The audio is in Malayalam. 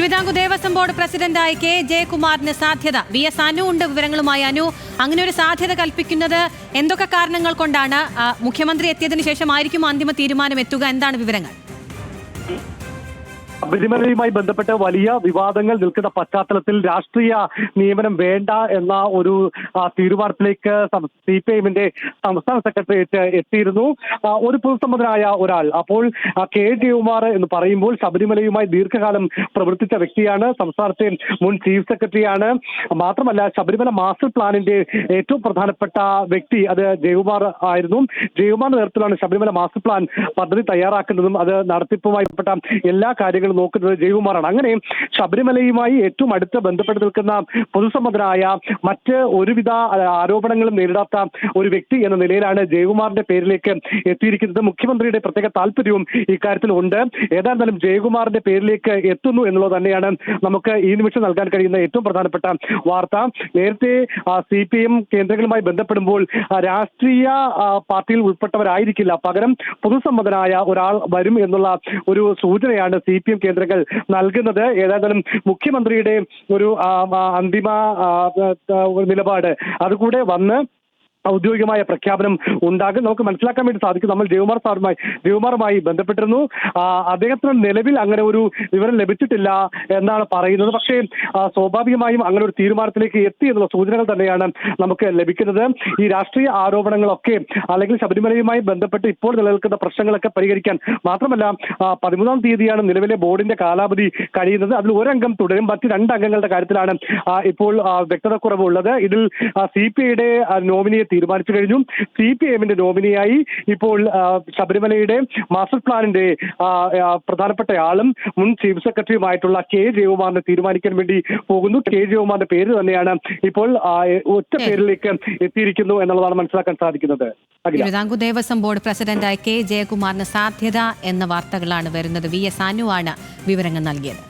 തിരുവിതാംകൂർ ദേവസ്വം ബോർഡ് പ്രസിഡന്റായി കെ ജയകുമാറിന് സാധ്യത. VS അനു ഉണ്ട് വിവരങ്ങളുമായി. അനു, അങ്ങനെ ഒരു സാധ്യത കൽപ്പിക്കുന്നത് എന്തൊക്കെ കാരണങ്ങൾ കൊണ്ടാണ്? മുഖ്യമന്ത്രി എത്തിയതിനു ശേഷമായിരിക്കും അന്തിമ തീരുമാനം എത്തുക. എന്താണ് വിവരങ്ങൾ? ശബരിമലയുമായി ബന്ധപ്പെട്ട് വലിയ വിവാദങ്ങൾ നിൽക്കുന്ന പശ്ചാത്തലത്തിൽ രാഷ്ട്രീയ നിയമനം വേണ്ട എന്ന ഒരു തീരുമാനത്തിലേക്ക് CPIMന്റെ സംസ്ഥാന സെക്രട്ടേറിയറ്റ് എത്തിയിരുന്നു. ഒരു പൊതുസമ്മതനായ ഒരാൾ, അപ്പോൾ കെ ജയകുമാർ എന്ന് പറയുമ്പോൾ ശബരിമലയുമായി ദീർഘകാലം പ്രവർത്തിച്ച വ്യക്തിയാണ്, സംസ്ഥാനത്തെ മുൻ ചീഫ് സെക്രട്ടറിയാണ്. മാത്രമല്ല ശബരിമല മാസ്റ്റർ പ്ലാനിന്റെ ഏറ്റവും പ്രധാനപ്പെട്ട വ്യക്തി അത് ജയകുമാർ ആയിരുന്നു. ജയകുമാറിന്റെ നേതൃത്വത്തിലാണ് ശബരിമല മാസ്റ്റർ പ്ലാൻ പദ്ധതി തയ്യാറാക്കുന്നതും അത് നടത്തിപ്പുമായി ബന്ധപ്പെട്ട എല്ലാ കാര്യങ്ങളും നോക്കുന്നത് ജയകുമാറാണ്. അങ്ങനെ ശബരിമലയുമായി ഏറ്റവും അടുത്ത് ബന്ധപ്പെട്ട് നിൽക്കുന്ന പൊതുസമ്മതനായ മറ്റ് ഒരുവിധ ആരോപണങ്ങളും നേരിടാത്ത ഒരു വ്യക്തി എന്ന നിലയിലാണ് ജയകുമാറിന്റെ പേരിലേക്ക് എത്തിയിരിക്കുന്നത്. മുഖ്യമന്ത്രിയുടെ പ്രത്യേക താല്പര്യവും ഇക്കാര്യത്തിൽ ഉണ്ട്. ഏതായിരുന്നാലും ജയകുമാറിന്റെ പേരിലേക്ക് എത്തുന്നു എന്നുള്ളത് തന്നെയാണ് നമുക്ക് ഈ നിമിഷം നൽകാൻ കഴിയുന്ന ഏറ്റവും പ്രധാനപ്പെട്ട വാർത്ത. നേരത്തെ CPIM കേന്ദ്രങ്ങളുമായി ബന്ധപ്പെടുമ്പോൾ രാഷ്ട്രീയ പാർട്ടിയിൽ ഉൾപ്പെട്ടവരായിരിക്കില്ല, പകരം പൊതുസമ്മതനായ ഒരാൾ വരും എന്നുള്ള ഒരു സൂചനയാണ് CPIM കേന്ദ്രങ്ങൾ നൽകുന്നത്. ഏതായാലും മുഖ്യമന്ത്രിയുടെ ഒരു അന്തിമ നിലപാട് അതുകൂടെ വന്ന് ഔദ്യോഗികമായ പ്രഖ്യാപനം ഉണ്ടാകും. നമുക്ക് മനസ്സിലാക്കാൻ വേണ്ടി സാധിക്കും. നമ്മൾ ജയകുമാറുമായി ബന്ധപ്പെട്ടിരുന്നു. അദ്ദേഹത്തിന് നിലവിൽ അങ്ങനെ ഒരു വിവരം ലഭിച്ചിട്ടില്ല എന്നാണ് പറയുന്നത്. പക്ഷേ സ്വാഭാവികമായും അങ്ങനെ ഒരു തീരുമാനത്തിലേക്ക് എത്തി എന്നുള്ള സൂചനകൾ തന്നെയാണ് നമുക്ക് ലഭിക്കുന്നത്. ഈ രാഷ്ട്രീയ ആരോപണങ്ങളൊക്കെ അല്ലെങ്കിൽ ശബരിമലയുമായി ബന്ധപ്പെട്ട് ഇപ്പോൾ നിലനിൽക്കുന്ന പ്രശ്നങ്ങളൊക്കെ പരിഹരിക്കാൻ, മാത്രമല്ല 13-ാം തീയതിയാണ് നിലവിലെ ബോർഡിന്റെ കാലാവധി കഴിയുന്നത്. അതിൽ ഒരംഗം തുടരും, മറ്റ് 2 അംഗങ്ങളുടെ കാര്യത്തിലാണ് ഇപ്പോൾ വ്യക്തതക്കുറവുള്ളത്. ഇതിൽ CPIയുടെ നോമിനിയെ തീരുമാനിച്ചു കഴിഞ്ഞു. CPIMന്റെ നോമിനിയായി ഇപ്പോൾ ശബരിമലയുടെ മാസ്റ്റർ പ്ലാനിന്റെ പ്രധാനപ്പെട്ട ആളും മുൻ ചീഫ് സെക്രട്ടറിയുമായിട്ടുള്ള കെ ജയകുമാറിനെ തീരുമാനിക്കാൻ വേണ്ടി പോകുന്നു. കെ ജയകുമാറിന്റെ പേര് തന്നെയാണ് ഇപ്പോൾ ഒറ്റ പേരിലേക്ക് എത്തിയിരിക്കുന്നു എന്നുള്ളതാണ് മനസ്സിലാക്കാൻ സാധിക്കുന്നത്. തിരുവിതാംകൂർ ദേവസ്വം ബോർഡ് പ്രസിഡന്റായി കെ ജയകുമാറിന് സാധ്യത എന്ന വാർത്തകളാണ് വരുന്നത്. VS അനു ആണ് വിവരങ്ങൾ നൽകിയത്.